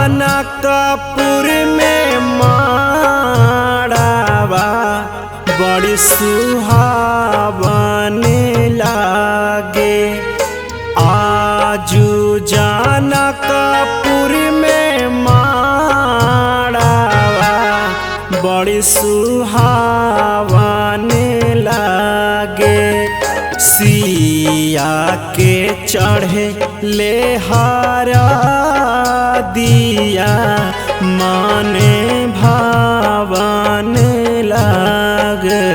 जनकपुर में माड़ावा बड़ी सुहावन लागे। आजू जनकपुर में माड़ावा बड़ी सुहावन लागे। सिया के चढ़े ले हरा दिया माने भावन लागे।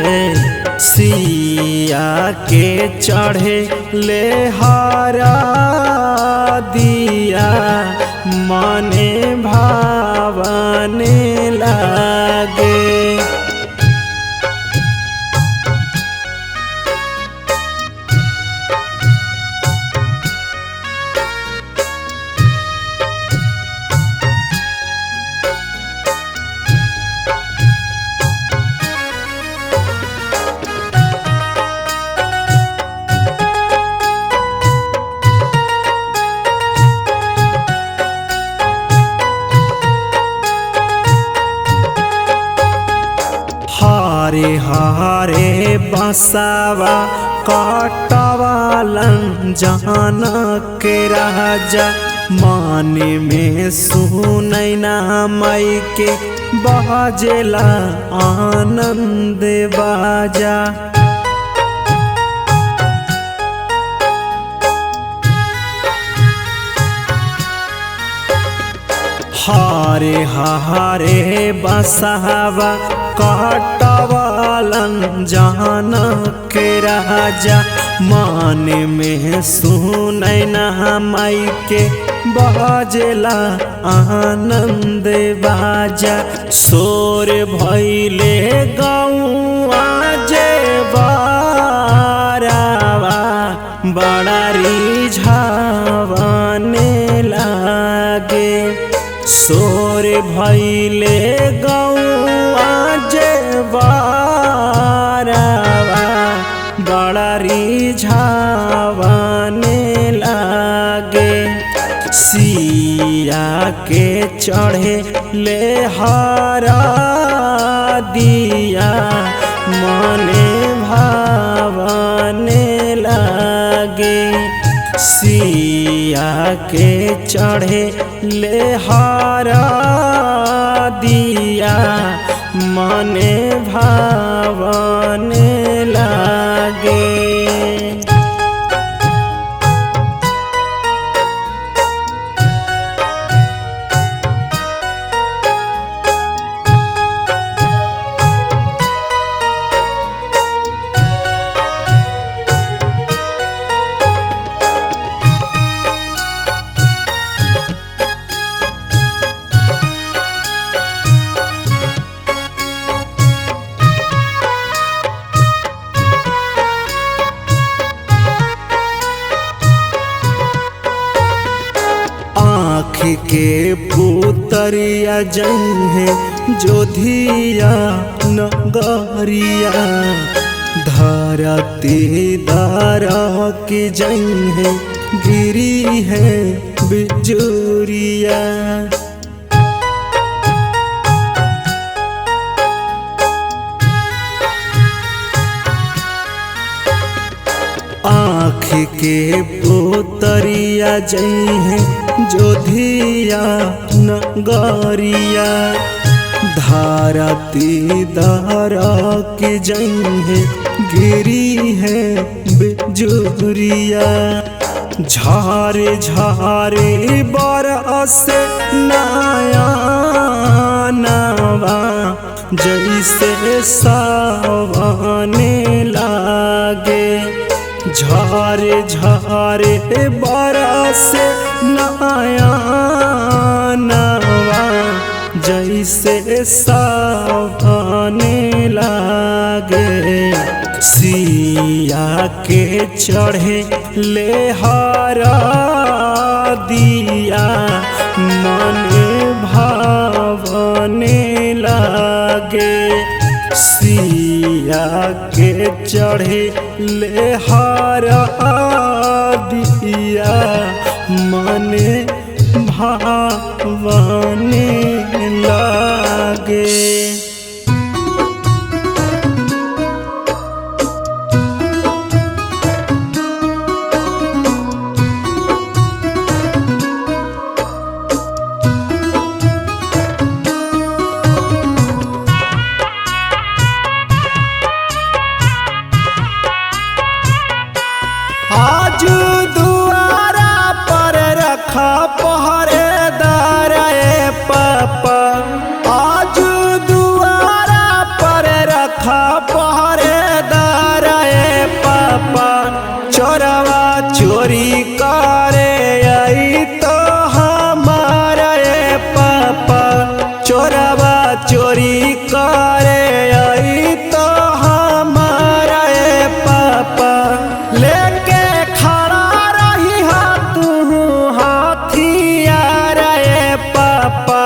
सिया के चढ़े ले हरा दिया माने भावन लागे। हरे हरे बसावा काटवालन जानक राजा। मन में सुनैना माई के बाजेला आनंद बाजा। हरे हरे बसावा काटवालन जानक राजा। मन में सुनैना माई के बाजेला आनंद बाजा। शोर भइले गौआ जे बारावा बड़ा रिझावन लागे। शोर भइले गौआ जे बारावा बड़ा रिझावन लागे। सिया के चढ़े ले हरा दिया माने भावन लागे। सिया के चढ़े ले हरा दिया माने भावन लागे। आँख के पुतरिया जइहे जोधिया नगरिया। धरती दारा की जइहे गिरी है बिजुरिया। आँख के पुतरिया जइहे जोधिया नगरिया। धरती दारा के जइहे गिरी है बिजुरिया। झारे झारे बरस नया नवा जैसे सावन लागे। झारे झारे बरस नया नवा जैसे सावन लागे। सिया के चढ़े ले हरा दिया मने भावन लागे। सिया के चढ़े ले हरा दिया मने भावन भावने लागे। आज दुआरा पर रखा पहरेदार ए पापा, आज दुआरा पर रखा पहरेदार ए पापा, चोरवा चोरी करे आई तो हमारा ए पापा, चोरवा चोरी करे आई तो हमारा ए पापा, लेके खड़ा रही तू हथियार ए पापा,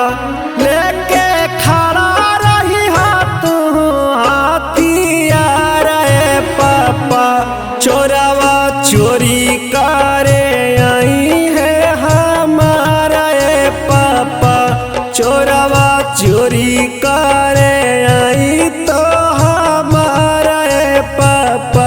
लेके खड़ा रही तू हथियार ए पापा, चोरवा चोरी करे आई है हमारा ए पापा, चोरवा चोरी करे आई तो हमारा ए पापा।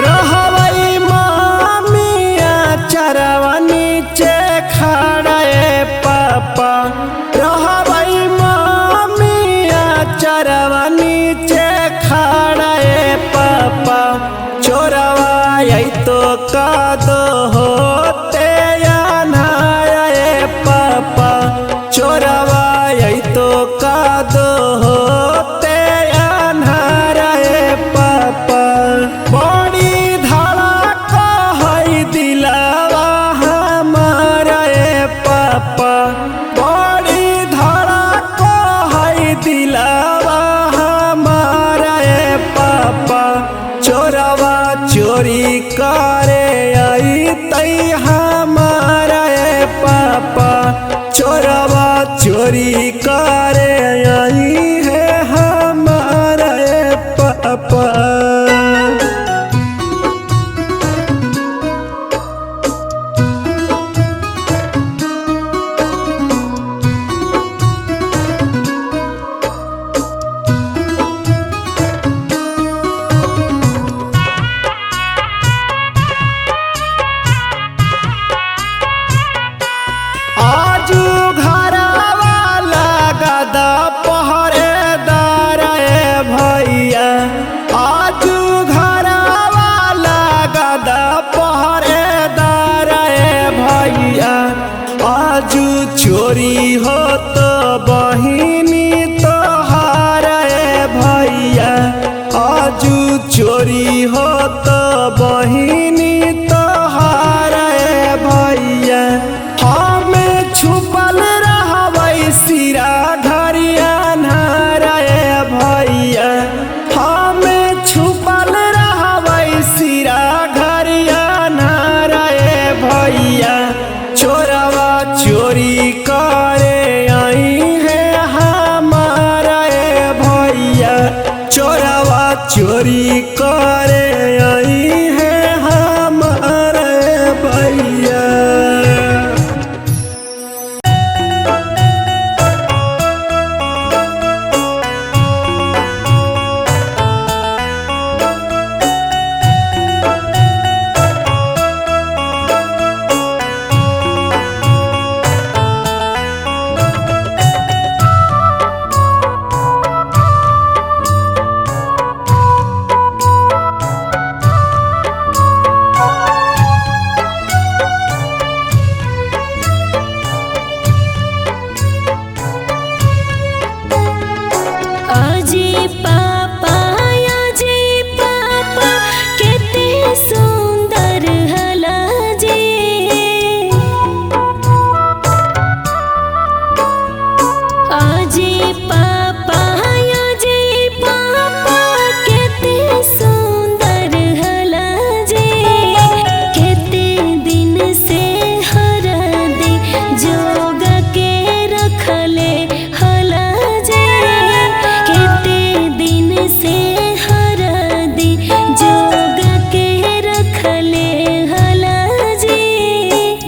रहवई मामिया चरवा नीचे खड़ा ए पापा, रहवई मामिया चरवा नीचे खड़ा ए पापा, चोरवा आई तो का दो होते अनाया ए पापा, चोरवा आई तो का दो होते अनाया ए पापा, बड़ी धड़का है दिलावा हमारा ए पापा, बड़ी धड़का है दिलावा हमारा ए पापा, चोरवा चोरी करे आई तई हमारा ए पापा, चोरवा चोरी करे आई है हमारा ए पापा। आज घरवा लगदा पहरेदार ए भैया, आज घरवा लगदा पहरेदार ए भैया, आज चोरी हो तो बहिनी तोहार ए भैया, आज चोरी हो तो बहिनी तोहार ए भैया, हमें छुपल रहबै सिरा घरिया नारा ए भैया, हमें छुपल रहबै सिरा घरिया नारा ए भैया, चोरवा चोरी करे आई है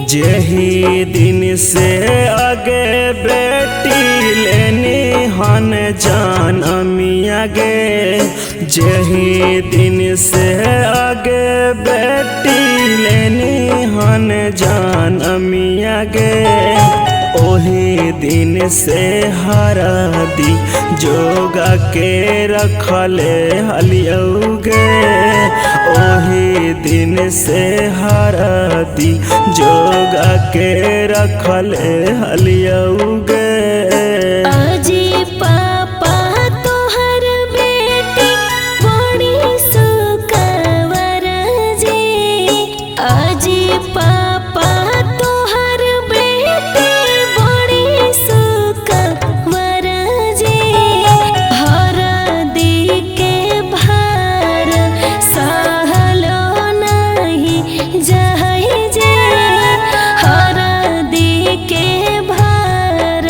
जेही दिन से आगे बेटी लेनी हन जनमिया गे, जेही दिन से आगे बेटी लेनी हन जनमिया गे, ओही दिन से हरदी जोगा के रखले हलियौगे, ओही दिन से हरदी जोगा के रखले हलियौगे। आजी पापा तोहर बेटी बड़ी सुखवर जी, आजी पापा तोहर बेटी बड़ी सुखवर जी, हरदी के भार सहलो नहीं जाहि जे, हरदी के भार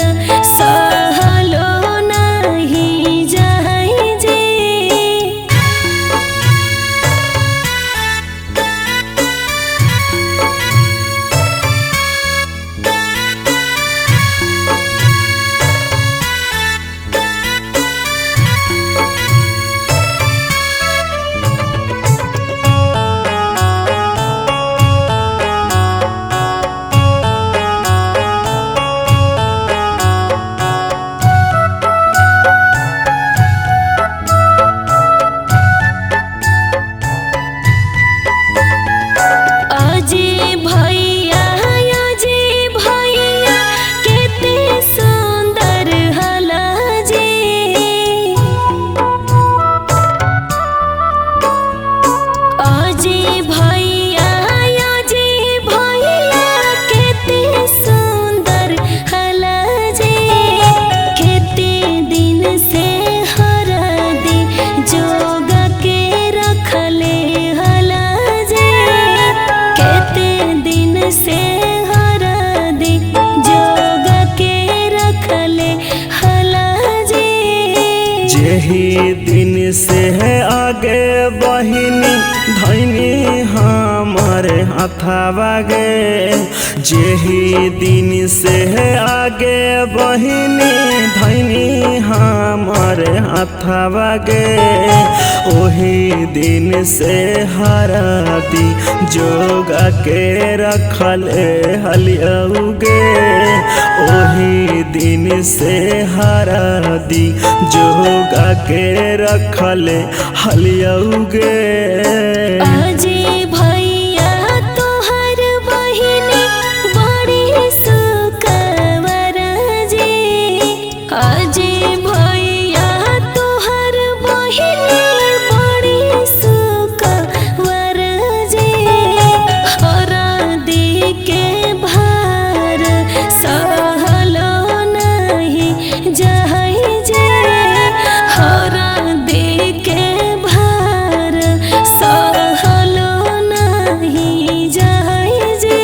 सहलो नहीं जाहि जे। अजी भैया अजी भैया केते सुंदर हला जी, अजी भैया अजी भैया केते सुंदर हला जी, केते दिन से हरदी जोगा के रखले हला जी, केते दिन से हरदी जोगा के रखले हला जी। जेही दिन से है आगे बहिनी धैनी हमारे हाथावा गे, जेही दिन से है आगे बहिनी धैनी हमारे हाथावा गे, ओही दिन से हरदी जोगा के रखले हलियौगे, ओही दिन से हरदी जोगा के रखले हलियौगे। अजी भैया तोहर बहिनी बड़ी सुखवर जी, अजी भैया तोहर बहिनी बड़ी सुखवर जी, हरदी के भार सहलो नहीं जाहि जे, हरदी के भार सहलो नहीं जाहि जे।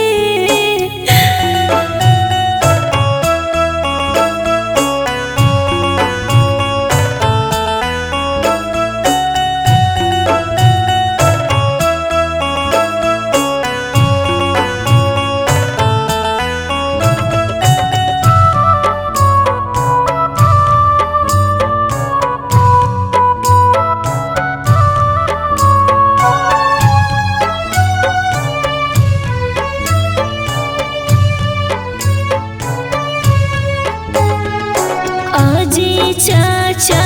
अजी चाचा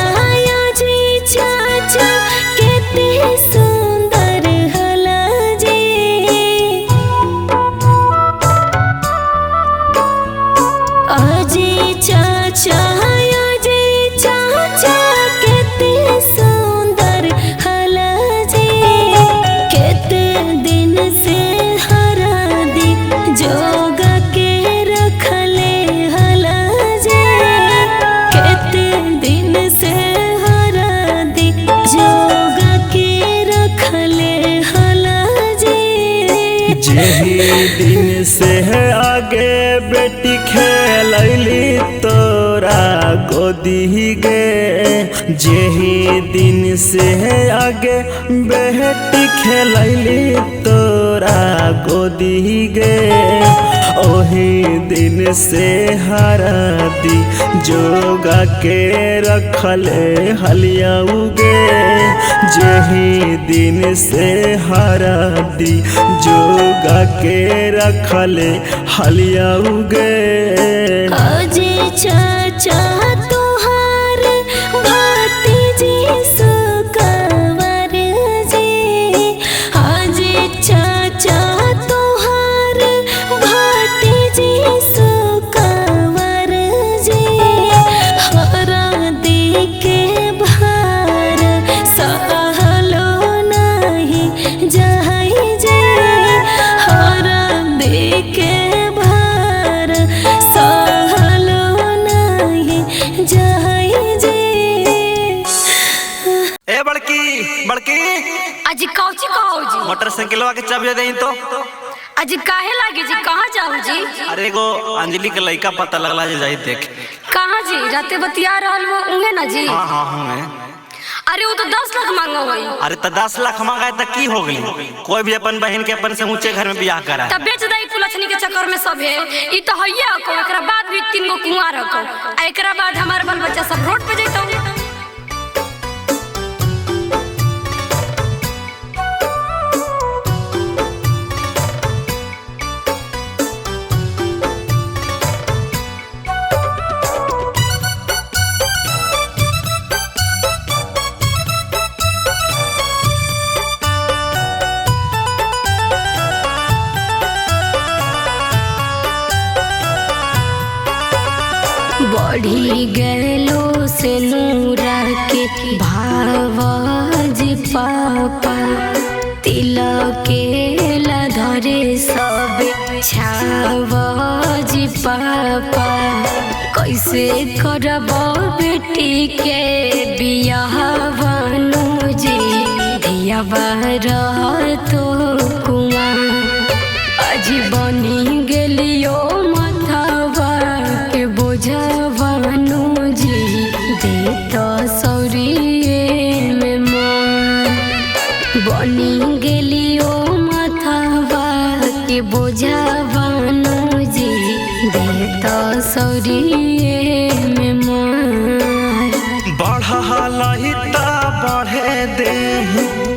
अजी चाचा केते सुंदर हला जी, अजी चाचा अजी चाचा केते सुंदर हला जी, केते दिन से हरदी जोगा के रखले हला जी, केते दिन से हरदी जोगा के रखले हला जी। जेही दिन से है आगे बेटी खेलैली तोरा गोदी गे, जेही दिन से है आगे बेटी खेलैली तोरा गोदी गे, ओही दिन से हरदी जोगा के रखले हलिया उगे। जेही दिन से हरदी जोगा के रखले हलिया उगे। अजे चाचा तुहार भतीजी सुकवर जी। अजे चाचा तुहार भतीजी सुकवर जी। हरदी के भार सहलो नहीं जाई जे। हरदी के भार सहलो नहीं जाई जे। ए बड़की बड़की अजी कौची कहो जी? मोटरसाइकिलवा के चाबी दे तो। अजी काहे लागे जी? कहाँ जाओ जी? अरे एगो अंजलि के लड़का पता लगला जे जाई देख। कहाँ जी? राते बतिया रहल वो उंगे ना जी? हाँ हाँ हूँ मैं। अरे वो तो 10 लाख मांगा हुई। अरे तो 10 लाख मांगा तो की हो गई? कोई भी अपन बहन के अपन से ऊंचे घर में ब्याह करा तब बेच दाई कुलछनी के चक्कर में सब है। ई तो हइया को एकरा बाद भी 3 गो कुंवार रखो। एकरा बाद हमार बाल बच्चा सब रोड पे जइतो। बढ़ी गलो से नूरा के भावज पापा। तिलक के लधरे सब छावज पापा। कैसे करब बेटी के बियाह बनू जी। धिया बार तो कुआं अज बनी गेलियो माथावा के बोझा बनू जी। दे तो सौरिये में मान बनी गेलियो माथावा के बोझा बनू जी। दे तो सौरिये में मान बढ़लता बढ़े दे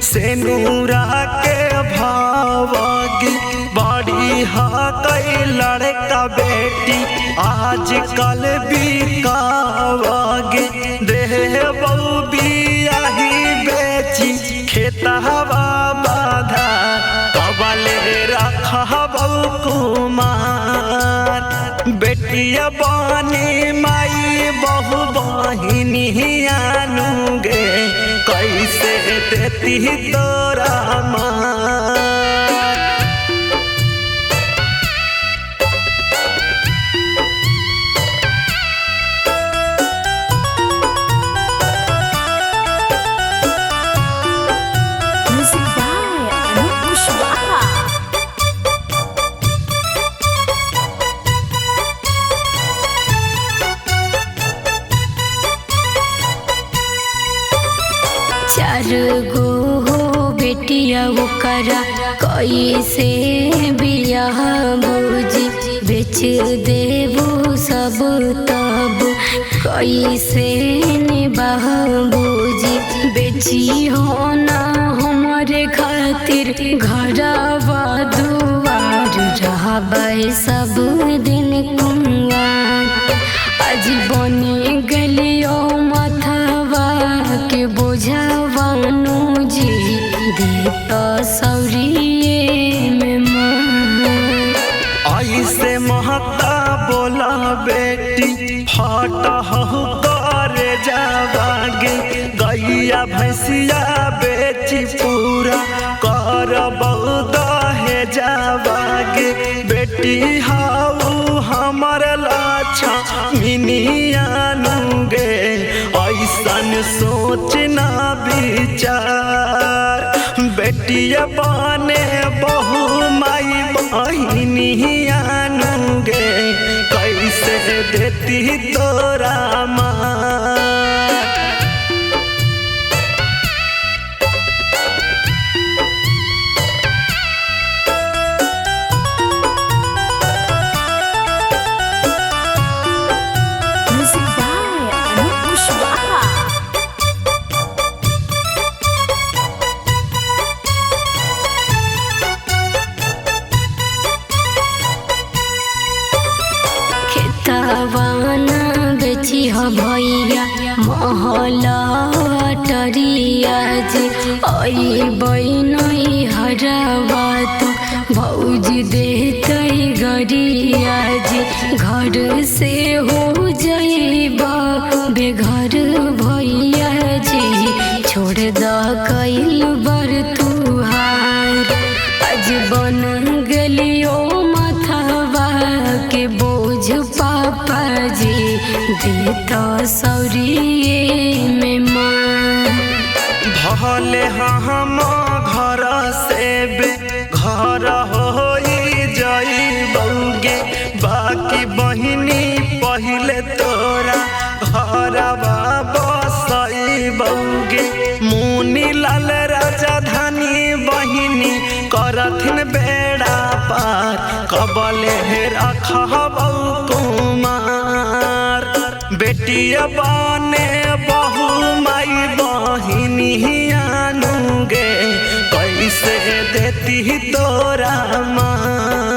से नूरा के भावगी। बड़ी हा कई लड़का बेटी आजकल बिकावगी। देह बऊ बियाही बेची खेतवा बाधा कबले रखबऊ कुमार। बेटिया बानी माई बहु बहिनी आनुगे कैसे देती तोरा माँ। चार गो हो बेटिया ओकरा कैसे बियाह बूजी। बेच देबू सब तब कैसे निबाह बूजी। बेची हो ना हमारे खातिर घरवा दुआर। रहबै सब दिन कुंवार अज बनी गलियो माथवा के बोझा बनू जी। दे तो सौरिये में मान ऐसे महता बोला बेटी फटा हु करे जावागे। गैया भैंसिया बेची पूरा कर दहे जावागे। बेटी हाउ हमर लाछा मिनियानुगे ऐसन सोच ना विचार। बेटिया बने बहु माई बहिनियानुगे कैसे देती तोरा माँ। घरवाना बेची ह भैया महला टरिया जी आई बैनई हरवा तो भौजी देते गरिया जी घर से हो जाइबा बेघर भैया जी छोड़ द कैल बर तुहार आज बन गलियो माथवा के बोझ पापा जी देता सौरिये में मार भले हम घर से घर हो जाइबौगे बाकी बहिनी पहले तोरा घरवा बसइबौगे मुनी लाल राजधानी बहिनी करथिन बेड़ा पार कबले रखबौ कुमार बेटिया बने बहु माई बहिनी आनुगे कैसे देती तोरा माँ।